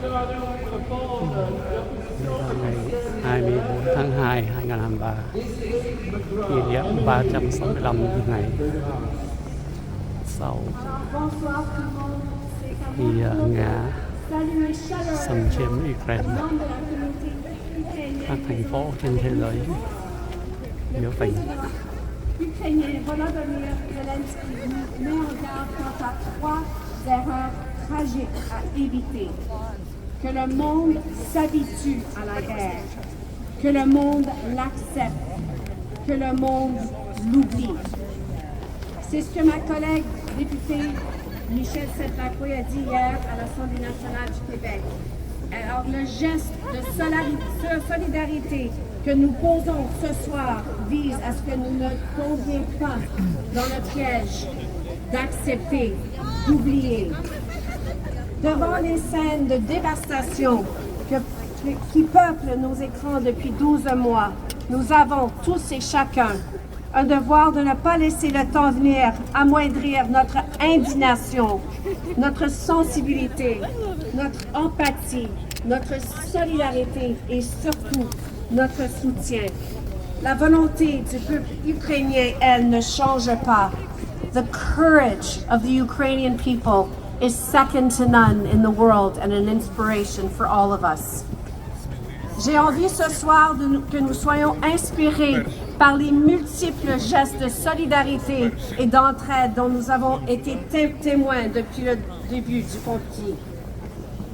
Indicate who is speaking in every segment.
Speaker 1: Hai mươi bốn tháng 2, 2023, kỷ niệm 365 ngày sau khi Nga xâm chiếm Ukraine. Các thành phố trên thế giới biểu tình.
Speaker 2: Ukrainien Volodymyr Zelensky met en garde quant à 3 erreurs tragiques à éviter. Que le monde s'habitue à la guerre, que le monde l'accepte, que le monde l'oublie. C'est ce que ma collègue députée Michel Sainte-Lacroix a dit hier à l'Assemblée nationale du Québec. Alors le geste de solidarité que nous posons ce soir vise à ce que nous ne tombions pas dans le piège d'accepter, d'oublier. Devant les scènes de dévastation qui peuplent nos écrans depuis 12 mois, nous avons tous et chacun un devoir de ne pas laisser le temps venir amoindrir notre indignation, notre sensibilité, notre empathie, notre solidarité et surtout notre soutien. La volonté du peuple ukrainien, elle, ne change pas. The courage of the Ukrainian people is second to none in the world and an inspiration for all of us. J'ai envie ce soir que nous soyons inspirés par les multiples gestes de solidarité et d'entraide dont nous avons été témoins depuis le début du conflit.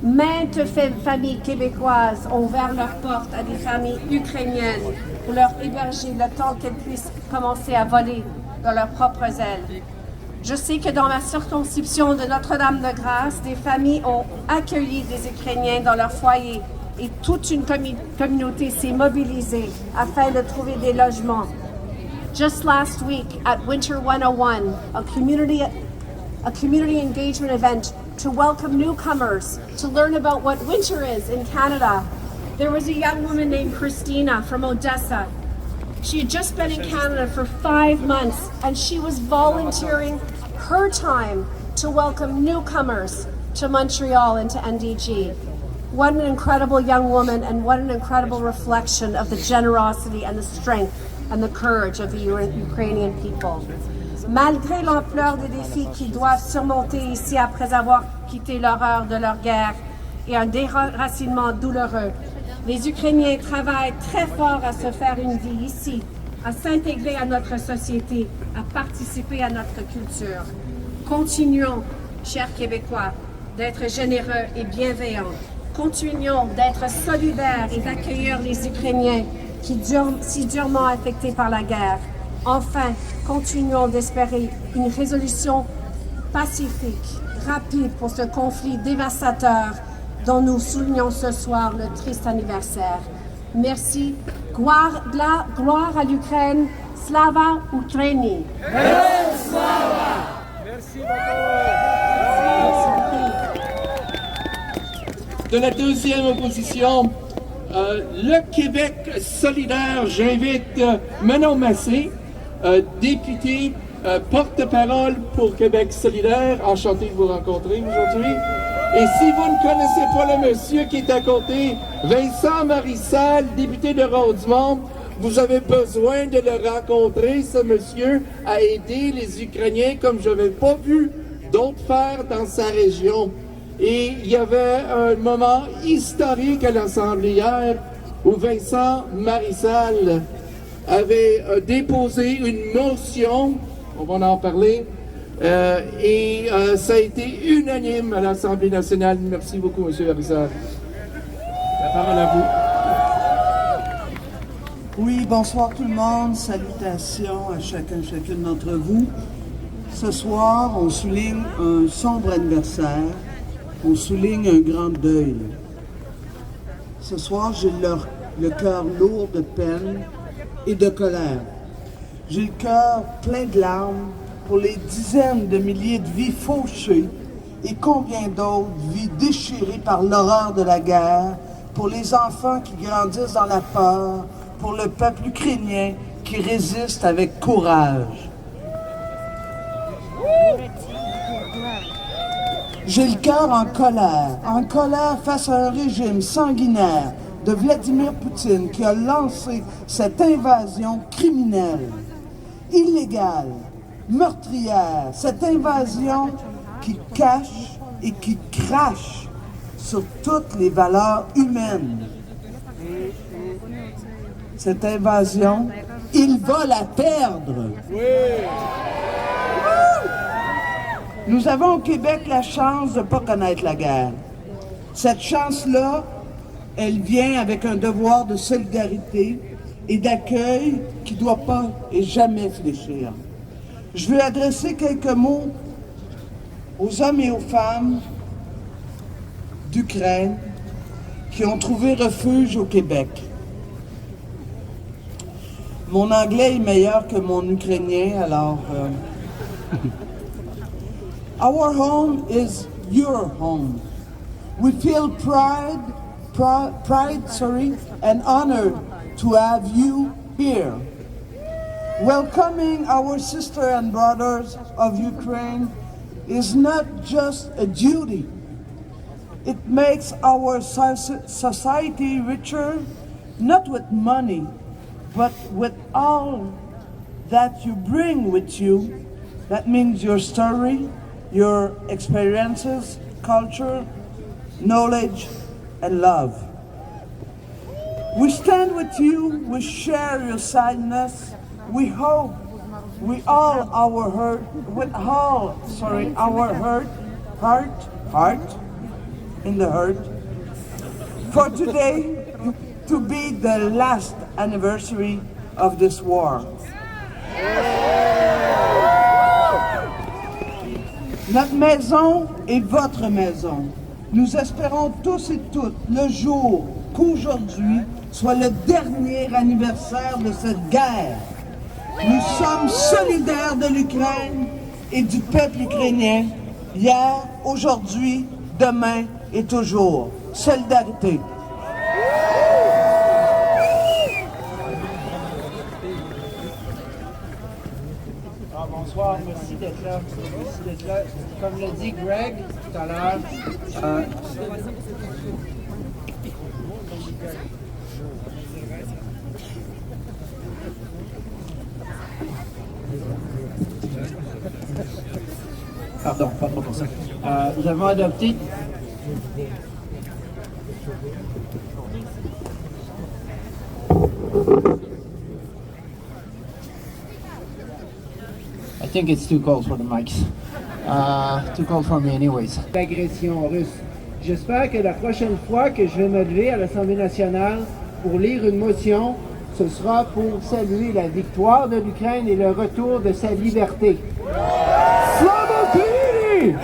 Speaker 2: Maintes familles québécoises ont ouvert leurs portes à des familles ukrainiennes pour leur héberger le temps qu'elles puissent commencer à voler dans leurs propres ailes. Je sais que dans ma circonscription de Notre-Dame-de-Grâce, des familles ont accueilli des Ukrainiens dans leur foyer et toute une communauté s'est mobilisée afin de trouver des logements. Just last week at Winter 101, a community engagement event to welcome newcomers to learn about what winter is in Canada, there was a young woman named Christina from Odessa. She had just been in Canada for 5 months and she was volunteering her time to welcome newcomers to Montreal and to NDG. What an incredible young woman and what an incredible reflection of the generosity and the strength and the courage of the Ukrainian people. Malgré l'ampleur des défis qu'ils doivent surmonter ici après avoir quitté l'horreur de leur guerre et un déracinement douloureux, les Ukrainiens travaillent très fort à se faire une vie ici, à s'intégrer à notre société, à participer à notre culture. Continuons, chers Québécois, d'être généreux et bienveillants. Continuons d'être solidaires et d'accueillir les Ukrainiens si durement affectés par la guerre. Enfin, continuons d'espérer une résolution pacifique, rapide pour ce conflit dévastateur dont nous soulignons ce soir le triste anniversaire. Merci. Gloire à l'Ukraine. Slava Ukraini.
Speaker 3: Merci beaucoup. De la deuxième opposition, le Québec solidaire, j'invite Manon Massé, député, porte-parole pour Québec solidaire. Enchanté de vous rencontrer aujourd'hui. Et si vous ne connaissez pas le monsieur qui est à côté, Vincent Marissal, député de Rosemont, vous avez besoin de le rencontrer. Ce monsieur a aidé les Ukrainiens comme je n'avais pas vu d'autres faire dans sa région. Et il y avait un moment historique à l'Assemblée hier où Vincent Marissal avait déposé une motion, on va en parler, et ça a été unanime à l'Assemblée nationale. Merci beaucoup, M. Marissal. La parole à vous.
Speaker 4: Oui, bonsoir tout le monde. Salutations à chacune d'entre vous. Ce soir, on souligne un sombre anniversaire. On souligne un grand deuil. Ce soir, j'ai le cœur lourd de peine et de colère. J'ai le cœur plein de larmes pour les dizaines de milliers de vies fauchées et combien d'autres vies déchirées par l'horreur de la guerre, pour les enfants qui grandissent dans la peur, pour le peuple ukrainien qui résiste avec courage. J'ai le cœur en colère face à un régime sanguinaire de Vladimir Poutine qui a lancé cette invasion criminelle, illégale, meurtrière, cette invasion qui cache et qui crache sur toutes les valeurs humaines. Cette invasion, il va la perdre. Nous avons au Québec la chance de ne pas connaître la guerre. Cette chance-là, elle vient avec un devoir de solidarité et d'accueil qui ne doit pas et jamais fléchir. Je veux adresser quelques mots aux hommes et aux femmes d'Ukraine qui ont trouvé refuge au Québec. Mon anglais est meilleur que mon ukrainien, alors... Our home is your home. We feel pride, and honored to have you here. Welcoming our sisters and brothers of Ukraine is not just a duty. It makes our society richer, not with money, but with all that you bring with you. That means your story, your experiences, culture, knowledge, and love. We stand with you, we share your sadness, we hope our heart in the hurt, for today to be the last anniversary of this war. Notre maison est votre maison. Nous espérons tous et toutes le jour qu'aujourd'hui soit le dernier anniversaire de cette guerre. Nous sommes solidaires de l'Ukraine et du peuple ukrainien, hier, aujourd'hui, demain et toujours. Solidarité.
Speaker 5: Bonsoir, merci d'être là. Merci d'être là. Comme l'a dit Greg tout à l'heure, pardon, pas trop pour ça. Nous avons adopté I think it's too cold for the mics. Too cold for me anyways. L'agression russe. J'espère que la prochaine fois que je vais me lever à l'Assemblée nationale pour lire une motion, ce sera pour saluer la victoire de l'Ukraine et le retour de sa liberté. Slava Ukraini!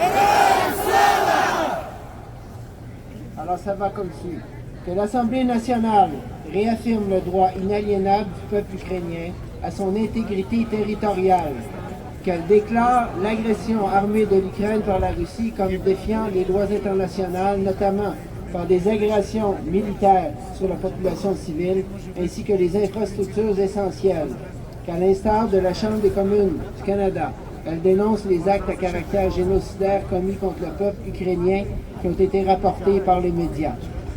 Speaker 5: Alors ça va comme suit. Que l'Assemblée nationale réaffirme le droit inaliénable du peuple ukrainien à son intégrité territoriale, qu'elle déclare l'agression armée de l'Ukraine par la Russie comme défiant les lois internationales, notamment par des agressions militaires sur la population civile, ainsi que les infrastructures essentielles, qu'à l'instar de la Chambre des communes du Canada, elle dénonce les actes à caractère génocidaire commis contre le peuple ukrainien qui ont été rapportés par les médias,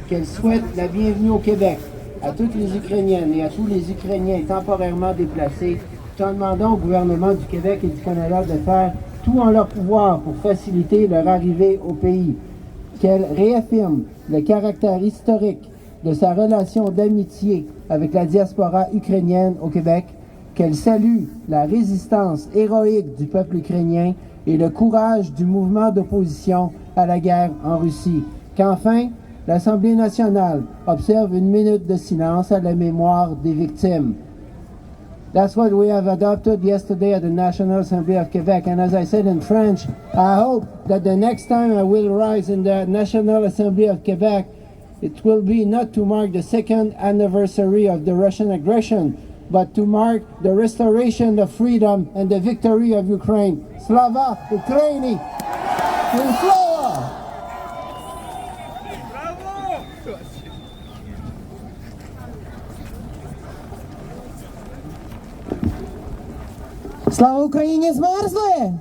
Speaker 5: qu'elle souhaite la bienvenue au Québec à toutes les Ukrainiennes et à tous les Ukrainiens temporairement déplacés, tout en demandant au gouvernement du Québec et du Canada de faire tout en leur pouvoir pour faciliter leur arrivée au pays, qu'elle réaffirme le caractère historique de sa relation d'amitié avec la diaspora ukrainienne au Québec, qu'elle salue la résistance héroïque du peuple ukrainien et le courage du mouvement d'opposition à la guerre en Russie, qu'enfin, l'Assemblée nationale observe une minute de silence à la mémoire des victimes. That's what we have adopted yesterday at the National Assembly of Quebec. And as I said in French, I hope that the next time I will rise in the National Assembly of Quebec, it will be not to mark the second anniversary of the Russian aggression, but to mark the restoration of freedom and the victory of Ukraine. Slava Ukraini!
Speaker 6: Слава Україні, змерзли!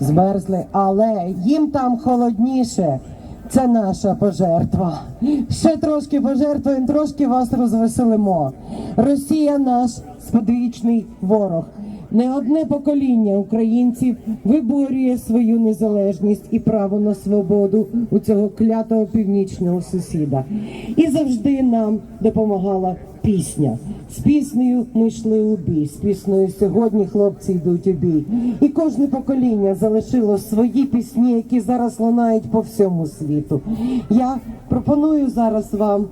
Speaker 6: змерзли, але їм там холодніше. Це наша пожертва. Ще трошки пожертвуємо, трошки вас розвеселимо. Росія наш сподвічний ворог. Не одне покоління українців виборює свою незалежність і право на свободу у цього клятого північного сусіда. І завжди нам допомагала пісня. З піснею ми йшли у бій, з піснею сьогодні хлопці йдуть у бій. І кожне покоління залишило свої пісні, які зараз лунають по всьому світу. Я пропоную зараз вам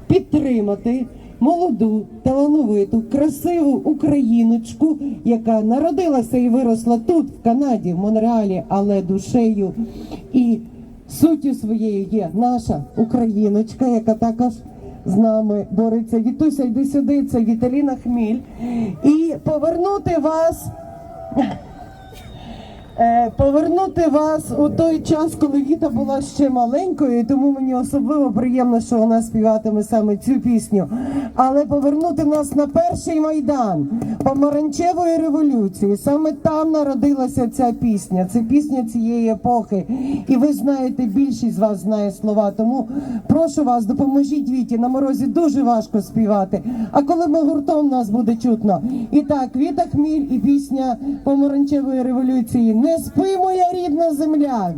Speaker 6: підтримати молоду, талановиту, красиву україночку, яка народилася і виросла тут, в Канаді, в Монреалі, але душею і суттю своєю є наша україночка, яка також з нами бореться. Вітуся, йди сюди, це Віталіна Хміль. І повернути вас у той час, коли Віта була ще маленькою, і тому мені особливо приємно, що вона співатиме саме цю пісню. Але повернути нас на перший Майдан Помаранчевої революції. Саме там народилася ця пісня. Це пісня цієї епохи. І ви знаєте, більшість з вас знає слова. Тому прошу вас, допоможіть Віті. На морозі дуже важко співати. А коли ми гуртом, нас буде чутно. І так, Віта Хміль і пісня Помаранчевої революції. Не спи, моя рідна земля.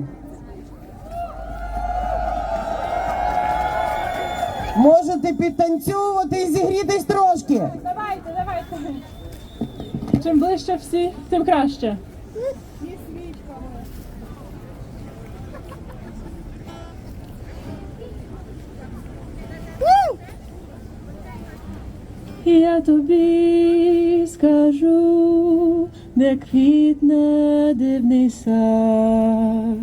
Speaker 6: Можете підтанцьовувати і зігрітись трошки.
Speaker 7: Давайте. Чим ближче всі, тим краще. Я тобі скажу, де квітне дивний сад,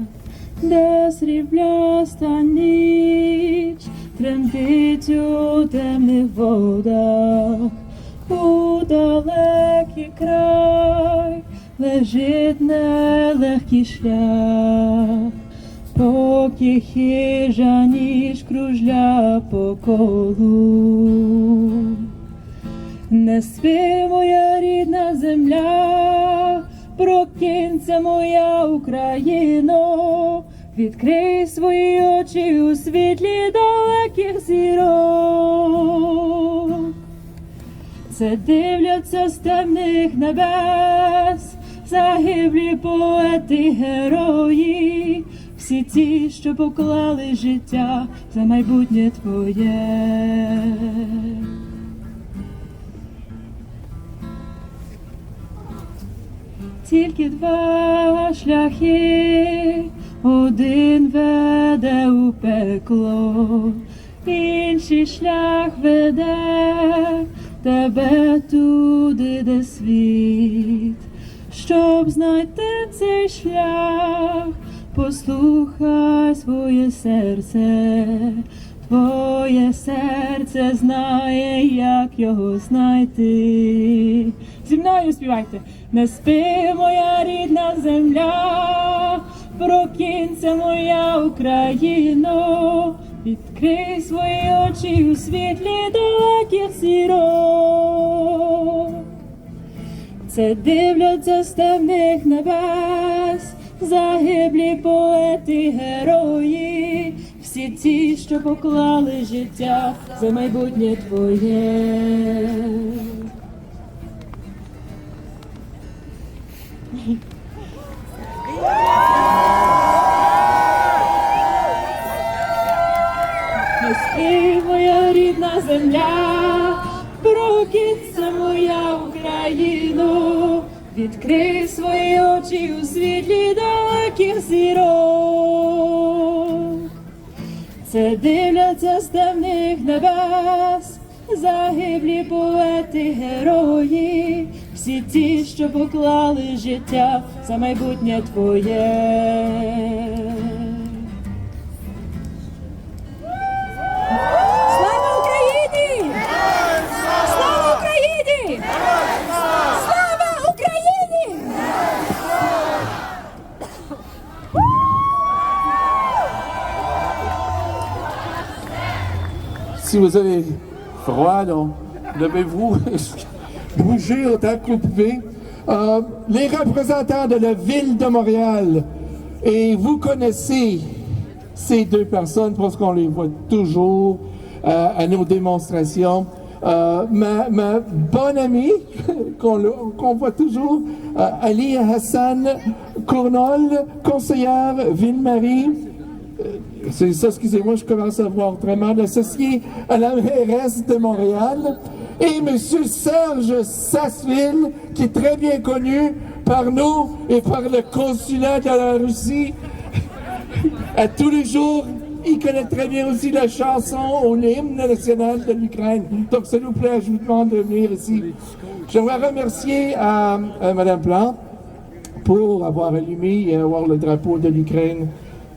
Speaker 7: де срібляста ніч тремтить у темних водах, у далекий край лежить нелегкий шлях, поки хижа ніч кружля по колу. Не спи, моя рідна земля, прокинься, моя Україно, відкрий свої очі у світлі далеких зірок. Це дивляться з темних небес загиблі поети, герої, всі ті, що поклали життя за майбутнє твоє. Тільки два шляхи, один веде у пекло, інший шлях веде тебе туди, де світ. Щоб знайти цей шлях, послухай своє серце. Твоє серце знає, як його знайти. Зі мною співайте. Не спи, моя рідна земля, прокинься, моя Україно, відкрий свої очі у світлі далеких зірок. Це дивляться з темних небес загиблі поети, герої, всі ті, що поклали життя за майбутнє твоє. Не спи, моя рідна земля, прокинься, моя Україно, відкрий свої очі у світлі далеких зірок. Це дивляться з темних небес загиблі поети, герої, всі ті, що поклали життя за майбутнє твоє. Слава Україні! Слава Україні! Слава Україні!
Speaker 3: Si vous avez froid, levez-vous, bougez autant que vous pouvez. les représentants de la ville de Montréal, et vous connaissez ces deux personnes parce qu'on les voit toujours à nos démonstrations. Ma bonne amie, qu'on voit toujours, Ali Hassan Cournol, conseillère Ville-Marie. C'est ça, excusez-moi, je commence à voir très mal, associé à la mairesse de Montréal. Et M. Serge Sasseville, qui est très bien connu par nous et par le consulat de la Russie. À tous les jours, il connaît très bien aussi la chanson ou l'hymne national de l'Ukraine. Donc, s'il vous plaît, je vous demande de venir ici. J'aimerais remercier Mme Plante pour avoir allumé et avoir le drapeau de l'Ukraine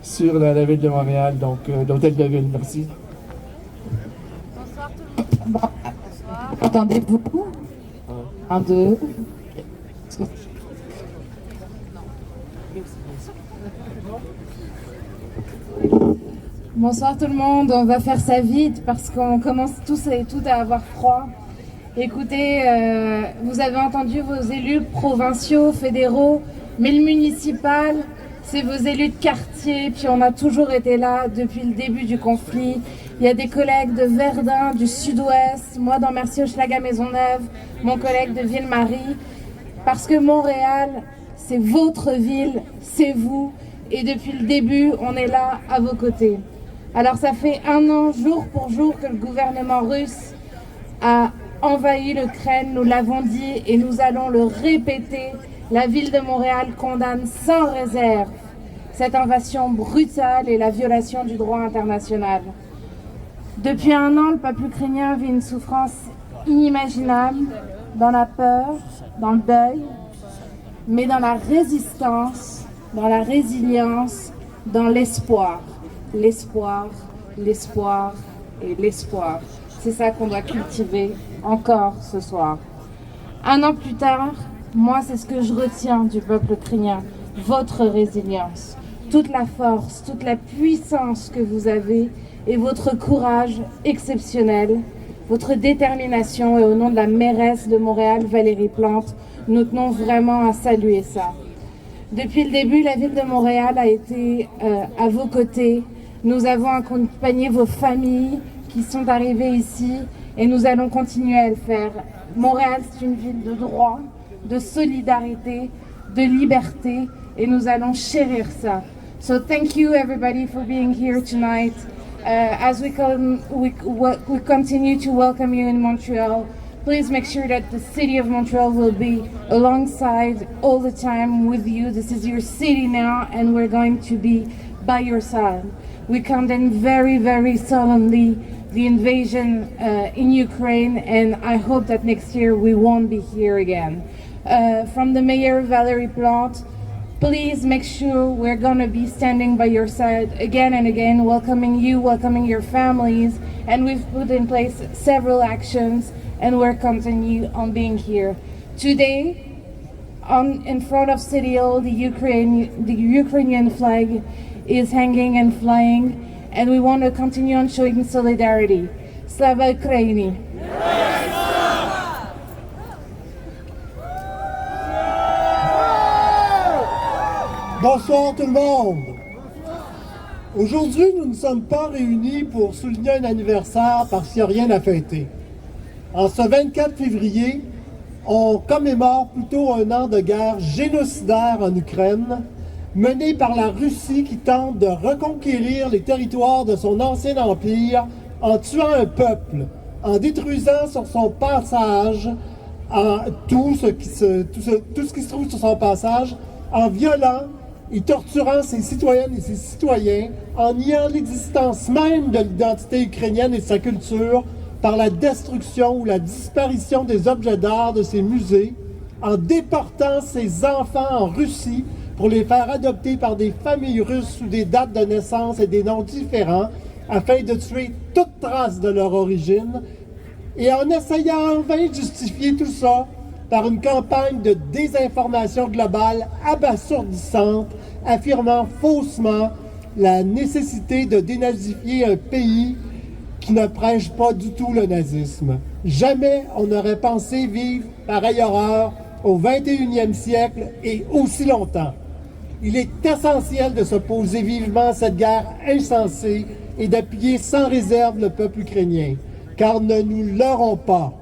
Speaker 3: sur la ville de Montréal, donc l'hôtel de ville. Merci.
Speaker 7: Attendez-vous. 1, 2. Bonsoir tout le monde, on va faire ça vite parce qu'on commence tous et toutes à avoir froid. Écoutez, vous avez entendu vos élus provinciaux, fédéraux, mais le municipal, c'est vos élus de quartier, puis on a toujours été là depuis le début du conflit. Il y a des collègues de Verdun, du Sud-Ouest, moi dans Mercier-Hochelaga Maisonneuve, mon collègue de Ville-Marie, parce que Montréal, c'est votre ville, c'est vous, et depuis le début, on est là à vos côtés. Alors ça fait 1 an, jour pour jour, que le gouvernement russe a envahi l'Ukraine, nous l'avons dit et nous allons le répéter. La ville de Montréal condamne sans réserve cette invasion brutale et la violation du droit international. Depuis 1 an, le peuple ukrainien vit une souffrance inimaginable, dans la peur, dans le deuil, mais dans la résistance, dans la résilience, dans l'espoir. L'espoir, l'espoir et l'espoir. C'est ça qu'on doit cultiver encore ce soir. 1 an plus tard, moi c'est ce que je retiens du peuple ukrainien, votre résilience, toute la force, toute la puissance que vous avez et votre courage exceptionnel, votre détermination, et au nom de la mairesse de Montréal, Valérie Plante, nous tenons vraiment à saluer ça. Depuis le début, la ville de Montréal a été à vos côtés. Nous avons accompagné vos familles qui sont arrivées ici et nous allons continuer à le faire. Montréal, c'est une ville de droit, de solidarité, de liberté et nous allons chérir ça. So thank you everybody for being here tonight. As we continue to welcome you in Montreal, please make sure that the city of Montreal will be alongside all the time with you. This is your city now and we're going to be by your side. We condemn very, very solemnly the invasion in Ukraine, and I hope that next year we won't be here again. From the Mayor, Valérie Plante, please make sure we're going to be standing by your side again and again, welcoming you, welcoming your families, and we've put in place several actions, and we're continue on being here. Today, in front of City Hall, the Ukrainian flag is hanging and flying, and we want to continue on showing solidarity. Slava Ukraini!
Speaker 8: Bonsoir tout le monde! Aujourd'hui, nous ne sommes pas réunis pour souligner un anniversaire parce qu'il n'y a rien à fêter. En ce 24 février, on commémore plutôt 1 an de guerre génocidaire en Ukraine, menée par la Russie qui tente de reconquérir les territoires de son ancien empire en tuant un peuple, en détruisant sur son passage tout ce qui se trouve sur son passage, en violant et torturant ses citoyennes et ses citoyens, en niant l'existence même de l'identité ukrainienne et de sa culture par la destruction ou la disparition des objets d'art de ses musées, en déportant ses enfants en Russie pour les faire adopter par des familles russes sous des dates de naissance et des noms différents, afin de tuer toute trace de leur origine, et en essayant en vain de justifier tout ça par une campagne de désinformation globale abasourdissante, affirmant faussement la nécessité de dénazifier un pays qui ne prêche pas du tout le nazisme. Jamais on n'aurait pensé vivre pareille horreur au 21e siècle et aussi longtemps. Il est essentiel de s'opposer vivement à cette guerre insensée et d'appuyer sans réserve le peuple ukrainien, car ne nous leurrons pas.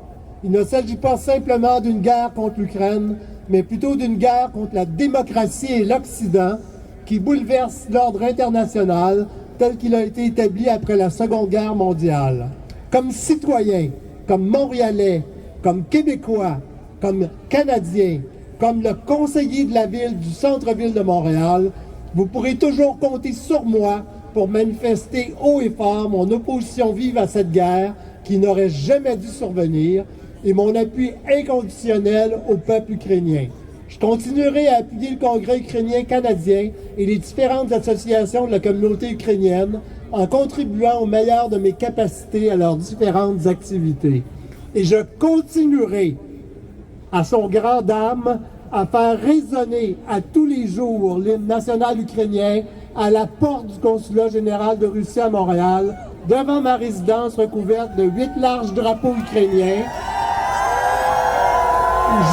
Speaker 8: Il ne s'agit pas simplement d'une guerre contre l'Ukraine, mais plutôt d'une guerre contre la démocratie et l'Occident qui bouleverse l'ordre international tel qu'il a été établi après la Seconde Guerre mondiale. Comme citoyen, comme Montréalais, comme Québécois, comme Canadien, comme le conseiller de la ville du centre-ville de Montréal, vous pourrez toujours compter sur moi pour manifester haut et fort mon opposition vive à cette guerre qui n'aurait jamais dû survenir et mon appui inconditionnel au peuple ukrainien. Je continuerai à appuyer le Congrès ukrainien canadien et les différentes associations de la communauté ukrainienne en contribuant au meilleur de mes capacités à leurs différentes activités. Et je continuerai à son grand dame, à faire résonner à tous les jours l'hymne national ukrainien à la porte du consulat général de Russie à Montréal, devant ma résidence recouverte de 8 larges drapeaux ukrainiens,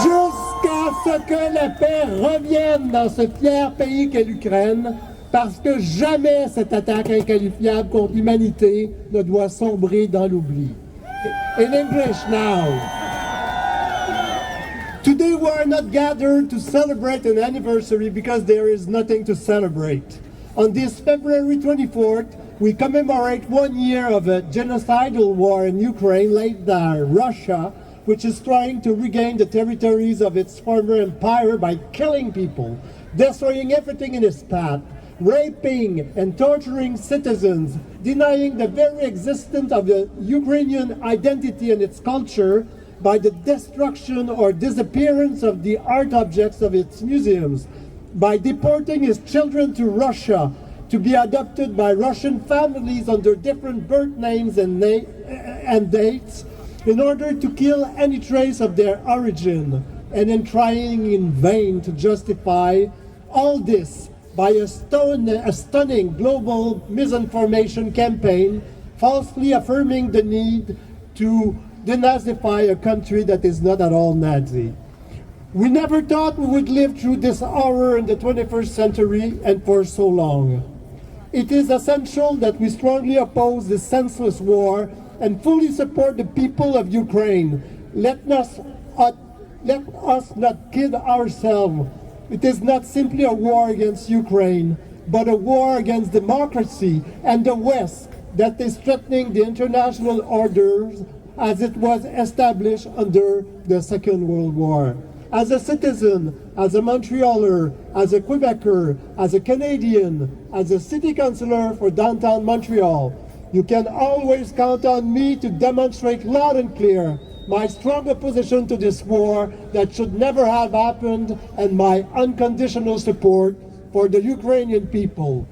Speaker 8: jusqu'à ce que la paix revienne dans ce fier pays qu'est l'Ukraine, parce que jamais cette attaque inqualifiable contre l'humanité ne doit sombrer dans l'oubli. In English now. Today we are not gathered to celebrate an anniversary because there is nothing to celebrate. On this February 24th, we commemorate 1 year of a genocidal war in Ukraine led by Russia, which is trying to regain the territories of its former empire by killing people, destroying everything in its path, raping and torturing citizens, denying the very existence of the Ukrainian identity and its culture by the destruction or disappearance of the art objects of its museums, by deporting his children to Russia to be adopted by Russian families under different birth names and dates in order to kill any trace of their origin, and in trying in vain to justify all this by a stunning global misinformation campaign, falsely affirming the need to denazify a country that is not at all Nazi. We never thought we would live through this hour in the 21st century and for so long. It is essential that we strongly oppose this senseless war and fully support the people of Ukraine. Let us not kid ourselves. It is not simply a war against Ukraine, but a war against democracy and the West that is threatening the international orders as it was established under the Second World War. As a citizen, as a Montrealer, as a Quebecer, as a Canadian, as a city councillor for downtown Montreal, you can always count on me to demonstrate loud and clear my strong opposition to this war that should never have happened and my unconditional support for the Ukrainian people.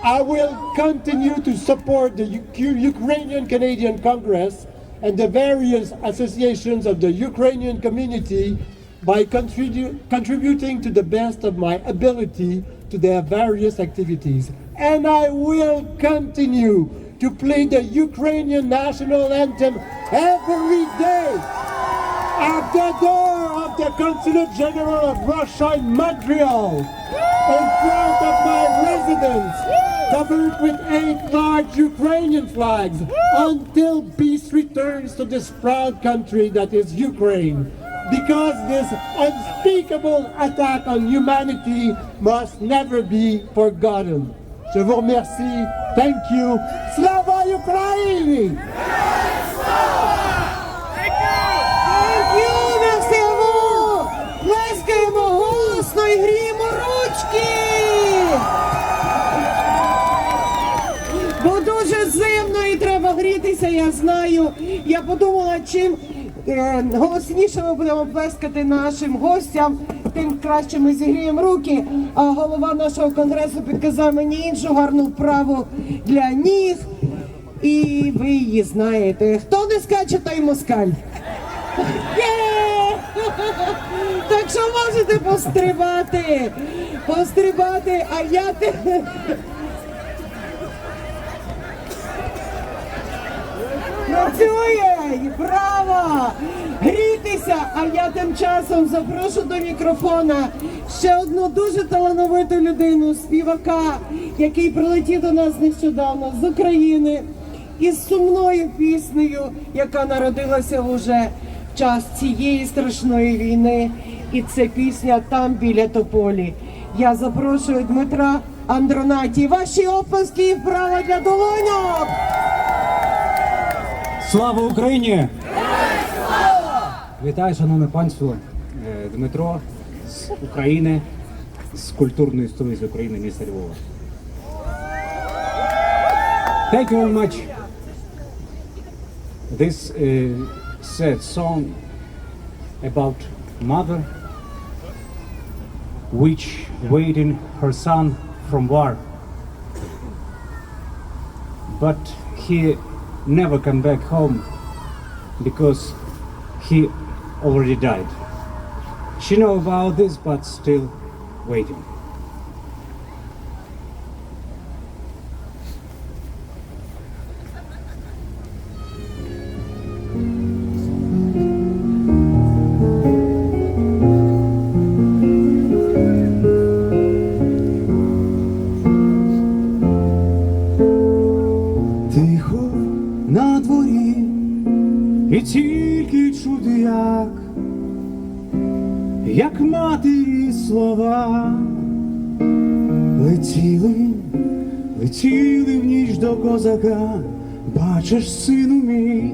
Speaker 8: I will continue to support the Ukrainian Canadian Congress and the various associations of the Ukrainian community by contributing to the best of my ability to their various activities. And I will continue to play the Ukrainian national anthem every day at the door of the Consulate General of Russia in Montreal, in front of my residence, covered with 8 large Ukrainian flags, until peace returns to this proud country that is Ukraine. Because this unspeakable attack on humanity must never be forgotten. Je vous remercie. Thank you. Slava Ukraini!
Speaker 6: Thank you, merci à vous! Плескаємо голосно і гріємо ручки! Бо дуже зимно і треба грітися, я знаю. Я подумала, чим голосніше ми будемо плескати нашим гостям, тим краще ми зігріємо руки. А голова нашого конгресу підказав мені іншу гарну вправу для ніг. І ви її знаєте. Хто не скаче, той москаль. Є! Так що можете пострибати. Пострибати, а я... Працює! Браво! грійтеся, а я тим часом запрошу до мікрофона ще одну дуже талановиту людину, співака, який прилетів до нас нещодавно з України із сумною піснею, яка народилася уже в час цієї страшної війни. І це пісня «Там біля тополі». Я запрошую Дмитра Андронаті. Ваші оплески і вправо для долоньок!
Speaker 9: Слава Україні! Вітаю, шановне панство, Дмитро з України, з культурної столиці України, міста Львова. Thank you very much. This sad song about mother which waiting her son from war, but he never come back home because he already died. She know about this but still waiting. Тихо на дворі і тільки чути, як матері слова летіли, летіли в ніч до козака. Бачиш, сину мій,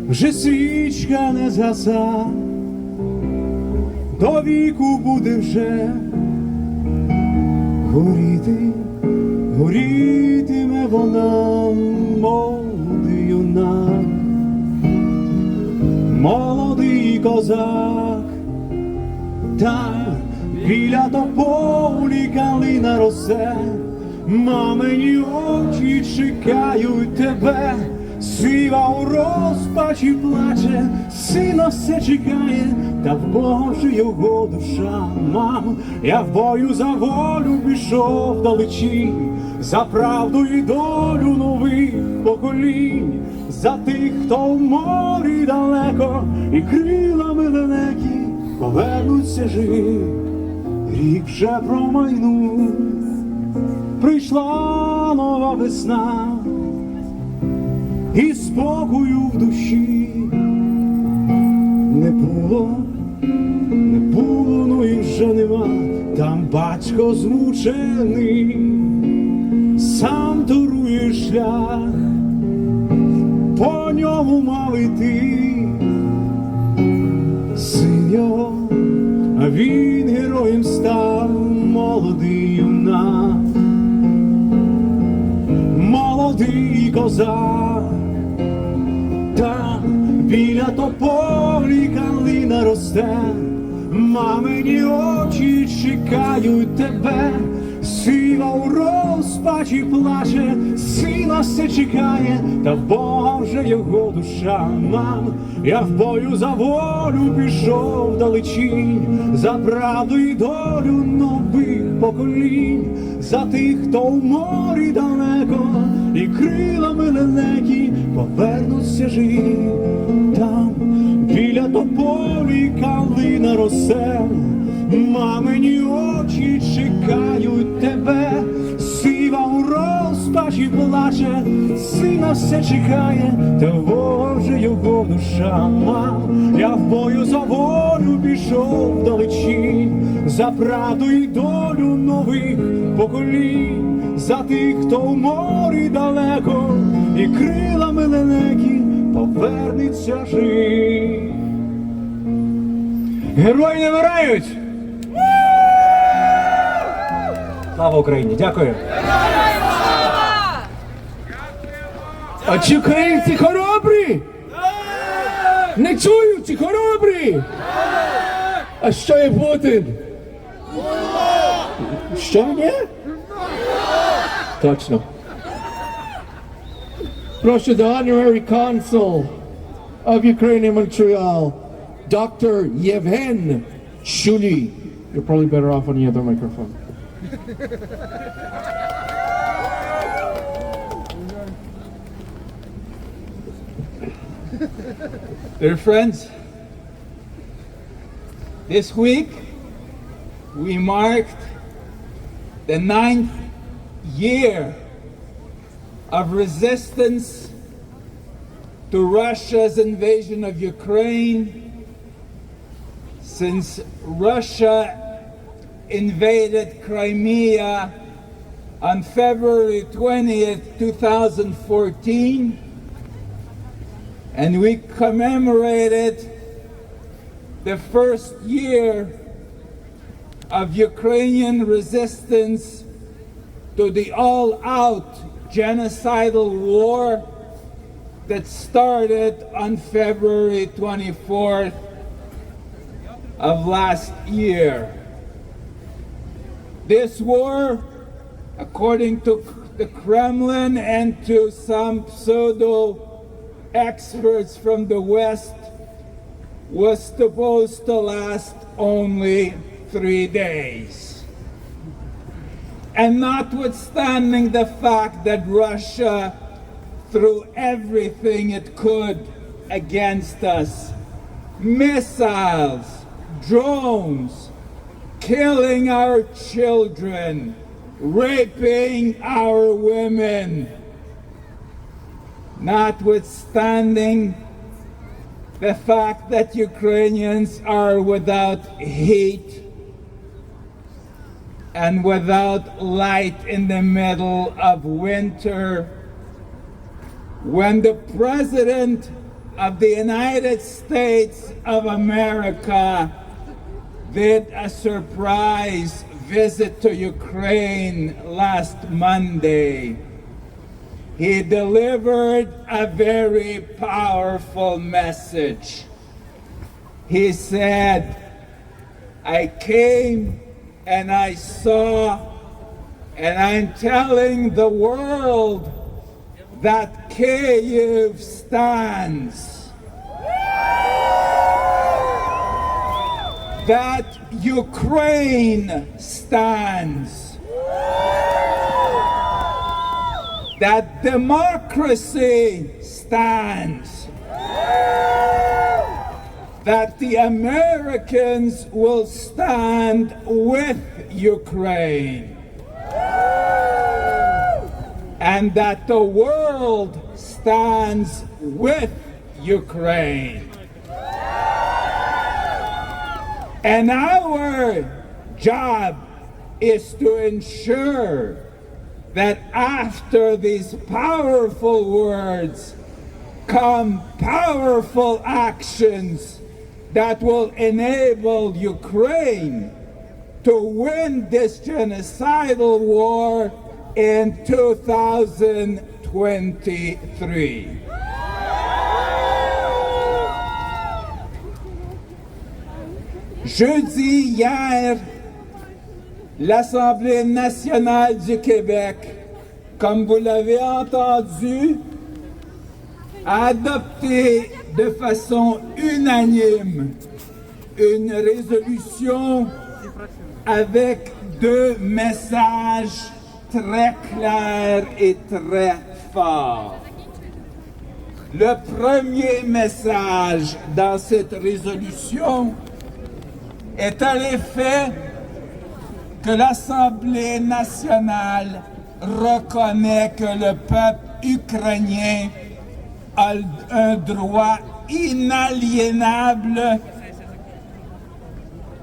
Speaker 9: вже свічка не згаса, до віку буде вже горіти, горітиме вона, молодий юнак, молодий козак. Там біля тополі калина росте, мамині очі чекають тебе. Сива у розпачі плаче, сина все чекає, та в Бога вже його душа. Мам, я в бою за волю пішов далечі, за правду і долю нових поколінь, за тих, хто в морі далеко, і крилами далекі повернуться живі. Рік вже промайнув, прийшла нова весна, і спокою в душі не було, ну і вже нема. Там батько змучений, сам торує шлях, по ньому мав іти син його, а він героєм став, молодий юнак, молодий козак. Там біля тополі калина росте, мамині очі чекають тебе. Сива у розпачі плаче, сина все чекає, та в Бога вже його душа. Мам, я в бою за волю пішов далечінь, за правду і долю нових поколінь, за тих, хто в морі далеко, і крилами лелекі повернуться живі. Там біля тополі калина росте, мамині очі чекають тебе. Сива у розпачі плаче, сина все чекає, та Бога вже його душа. Мам, я в бою за волю пішов далечінь, за правду і долю нових поколінь, за тих, хто в морі далеко, і крилами лелекі повернеться жив. Герої не вмирають! Слава Україні! Дякую! А чи українці хоробрі? Не чую, чи хоробрі? А що є Путін? Що він є? Точно. Прошу, the honorary consul of Ukraine in Montreal, Dr. Yevhen Shuli. You're probably better off on the other microphone.
Speaker 10: Dear friends, this week we marked the 9th year of resistance to Russia's invasion of Ukraine since Russia invaded Crimea on February 20th, 2014, and we commemorated the first year of Ukrainian resistance to the all-out genocidal war that started on February 24th of last year. This war, according to the Kremlin and to some pseudo-experts from the West, was supposed to last only 3 days. And notwithstanding the fact that Russia threw everything it could against us, missiles, drones, killing our children, raping our women, notwithstanding the fact that Ukrainians are without heat and without light in the middle of winter, when the President of the United States of America did a surprise visit to Ukraine last Monday, he delivered a very powerful message. He said, "I came and I saw, and I'm telling the world that Kyiv stands, that Ukraine stands, that democracy stands, that the Americans will stand with Ukraine, and that the world stands with Ukraine. And our job is to ensure that after these powerful words come powerful actions that will enable Ukraine to win this genocidal war in 2023. Jeudi hier, l'Assemblée nationale du Québec, comme vous l'avez entendu, a adopté de façon unanime une résolution avec 2 messages très clairs et très forts. Le premier message dans cette résolution est à l'effet que l'Assemblée nationale reconnaît que le peuple ukrainien a un droit inaliénable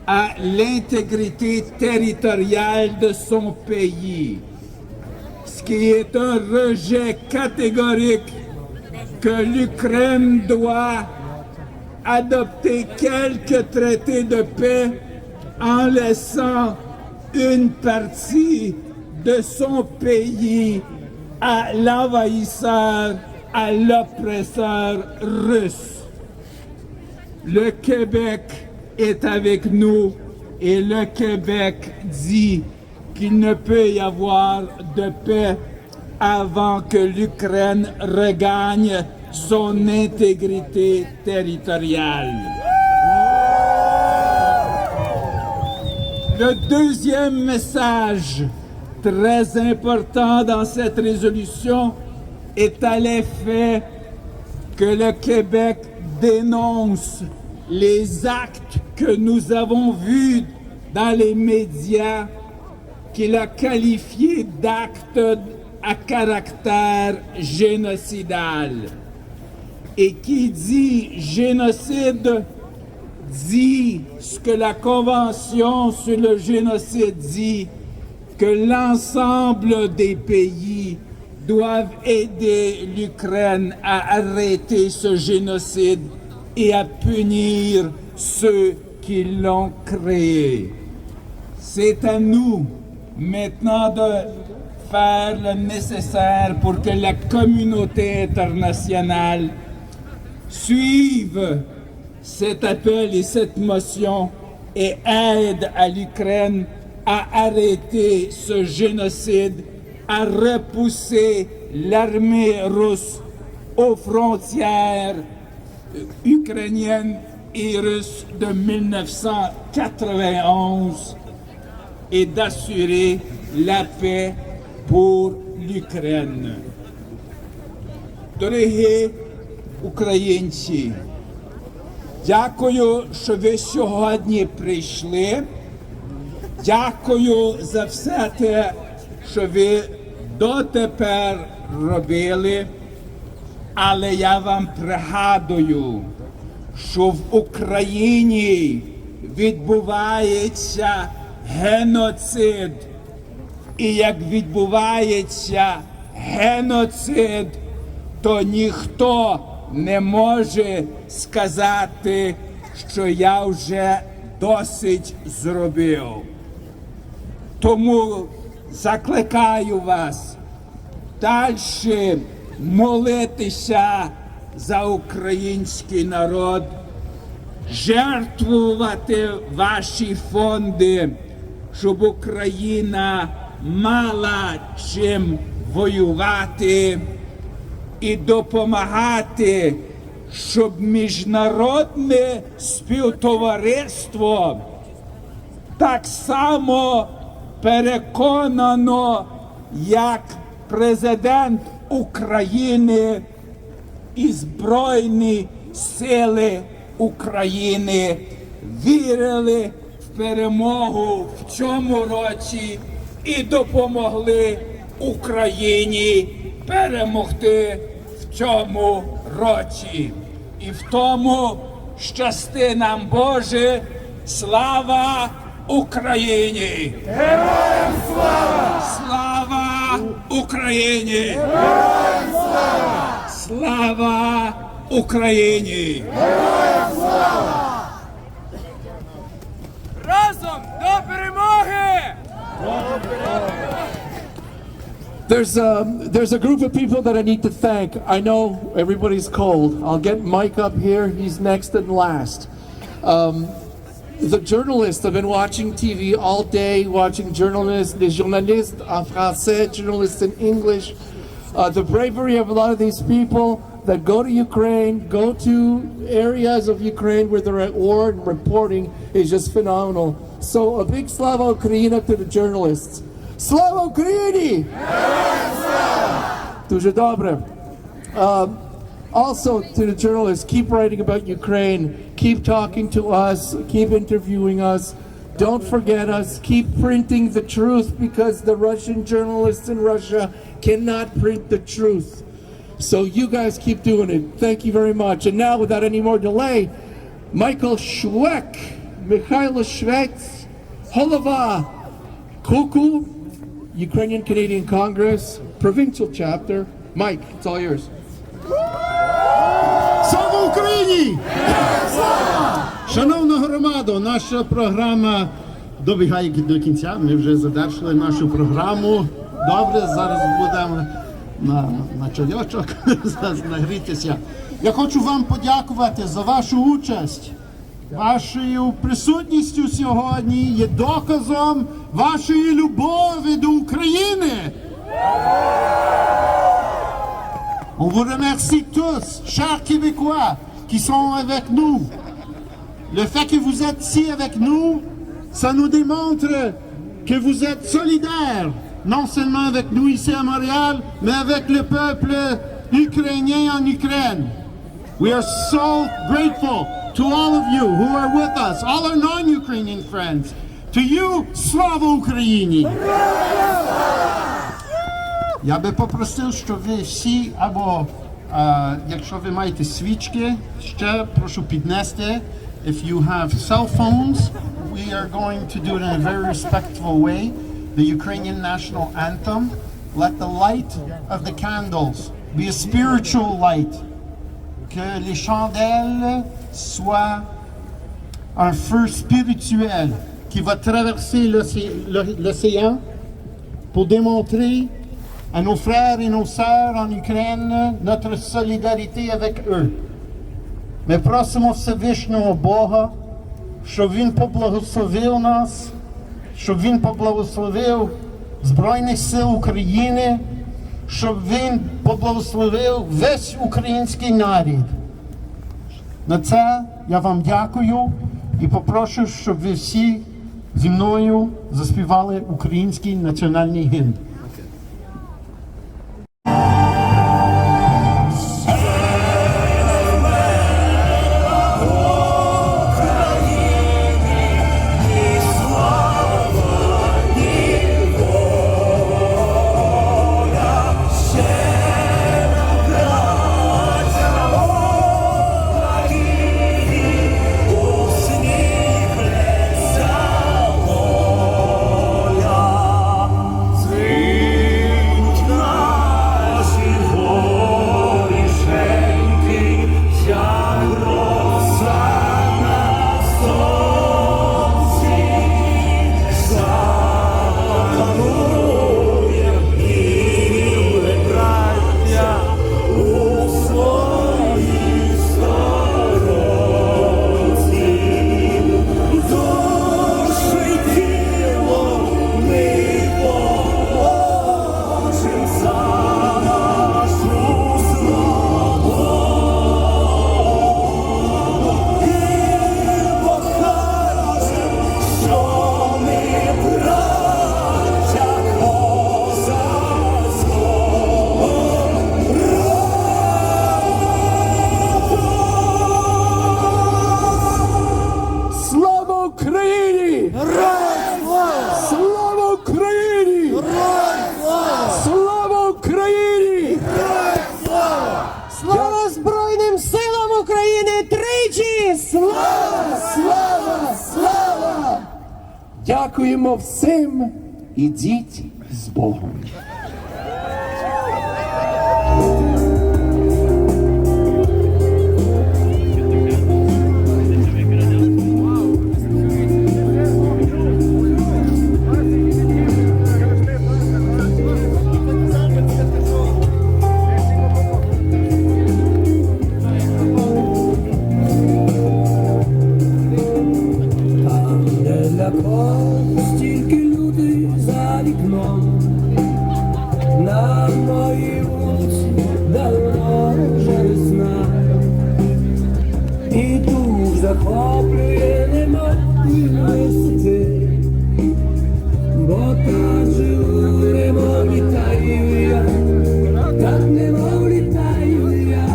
Speaker 10: à l'intégrité territoriale de son pays, ce qui est un rejet catégorique que l'Ukraine doit adopter quelques traités de paix en laissant une partie de son pays à l'envahisseur, à l'oppresseur russe. Le Québec est avec nous et le Québec dit qu'il ne peut y avoir de paix avant que l'Ukraine regagne son intégrité territoriale. Le deuxième message très important dans cette résolution est à l'effet que le Québec dénonce les actes que nous avons vus dans les médias qu'il a qualifiés d'actes à caractère génocidal. Et qui dit génocide dit ce que la Convention sur le génocide dit, que l'ensemble des pays doivent aider l'Ukraine à arrêter ce génocide et à punir ceux qui l'ont créé. C'est à nous maintenant de faire le nécessaire pour que la communauté internationale suive cet appel et cette motion et aide à l'Ukraine à arrêter ce génocide, à repousser l'armée russe aux frontières ukrainiennes et russes de 1991 et d'assurer la paix pour l'Ukraine. Дорогі українці, дякую, що ви сьогодні прийшли. Дякую за все те, що ви дотепер робили. Але я вам пригадую, що в Україні відбувається геноцид. І як відбувається геноцид, то ніхто не може сказати, що я вже досить зробив. Тому закликаю вас далі молитися за український народ, жертвувати ваші фонди, щоб Україна мала чим воювати і допомагати, щоб міжнародне співтовариство так само переконано, як президент України і Збройні сили України вірили в перемогу в цьому році і допомогли Україні перемогти в цьому році. І в тому щасти нам, Боже. Слава Україні! Героям слава! Слава Україні! Героям слава! Слава Україні! Героям слава! Разом до перемоги!
Speaker 3: There's a group of people that I need to thank. I know everybody's cold. I'll get Mike up here. He's next and last. The journalists have been watching TV all day, watching journalists, les journalistes en français, journalists in English. The bravery of a lot of these people that go to Ukraine, go to areas of Ukraine where they're at war and reporting is just phenomenal. So a big Slava Ukraina to the journalists. Slava Ukraini! Дуже добре. Also to the journalists, keep writing about Ukraine, keep talking to us, keep interviewing us, don't forget us, keep printing the truth because the Russian journalists in Russia cannot print the truth. So you guys keep doing it. Thank you very much. And now without any more delay, Michael Shwek, Mikhailo Shvets, Holova, Kuku, Ukrainian Canadian Congress, provincial chapter. Mike, it's all yours.
Speaker 8: Слава Україні! Шановна громадо, наша програма добігає до кінця. Ми вже завершили нашу програму. Добре, зараз будемо на чайочок нагрітися. Я хочу вам подякувати за вашу участь. Вашою присутністю сьогодні є доказом вашої любові до України. On vous remercie tous, chers Québécois, qui sont avec nous. Le fait que vous êtes ici avec nous, ça nous démontre que vous êtes solidaires, non seulement avec nous ici à Montréal, mais avec le peuple ukrainien en Ukraine.
Speaker 11: We are so grateful to all of you who are with us, all our non-Ukrainian friends. To you, слава Україні! Я би попросив, щоб ви всі, або якщо ви маєте свічки, ще прошу піднести. If you have cell phones, we are going to do it in a very respectful way. The Ukrainian national anthem. Let the light of the candles be a spiritual light. Que les chandelles soient un feu spirituel qui va traverser l'océan pour démontrer à nos frères et nos sœurs en Ukraine notre solidarité avec eux. Ми просимо Всевишнього Бога, щоб Він поблагословив нас, щоб Він поблагословив Збройних сил України, щоб Він поблагословив весь український народ. На це я вам дякую і попрошу, щоб ви всі зі мною заспівали український національний гімн.
Speaker 6: Слава Збройним силам України тричі! Слава! Слава! Слава!
Speaker 3: Дякуємо всім, ідіть з Богом.
Speaker 12: Стільки людей за вікном, на моїй вулиці давно вже весна, і дух захоплює, нема висоти, бо так живу, немов літаю я, так немов літаю я,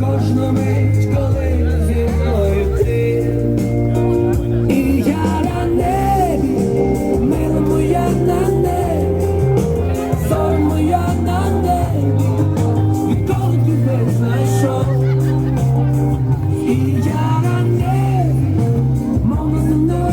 Speaker 12: кожну мить, коли зі мною ти. І я на небі, мов на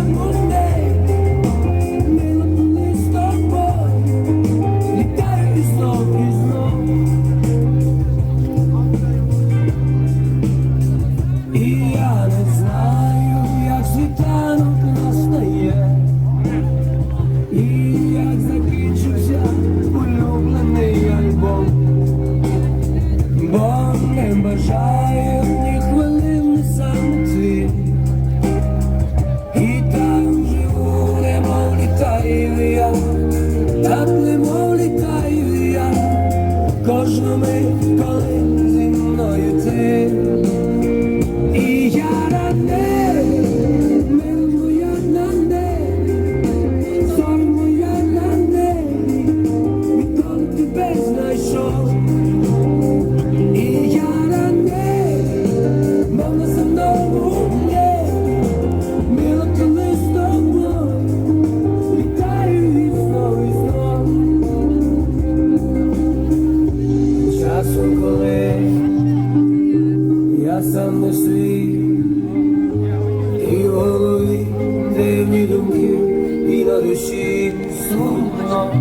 Speaker 12: на душі сумно,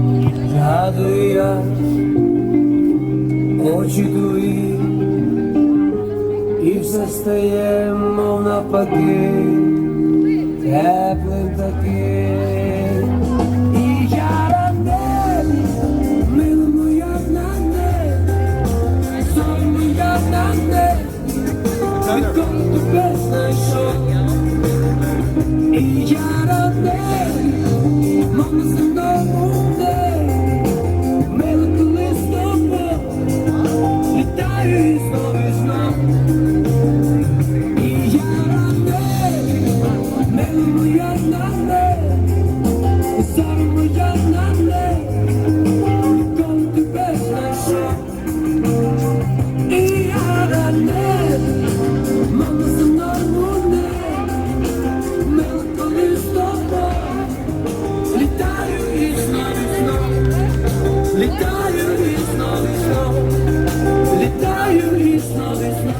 Speaker 12: згадую я очі твої, і все стає, мов навпаки, теплим таким. І я на небі, мила моя на небі, сон моя на небі, відколи тебе знайшов. І я на небі, мов на земному небі, мила коли з тобою, літаю і знов і знов. І я на небі, мила моя на небі, зоря моя на небі, відколи тебе знайшов. І я на небі, мов на земному небі, мила коли з тобою, літаю і знов і знов, літаю і знов і знов, літаю і знов і знов.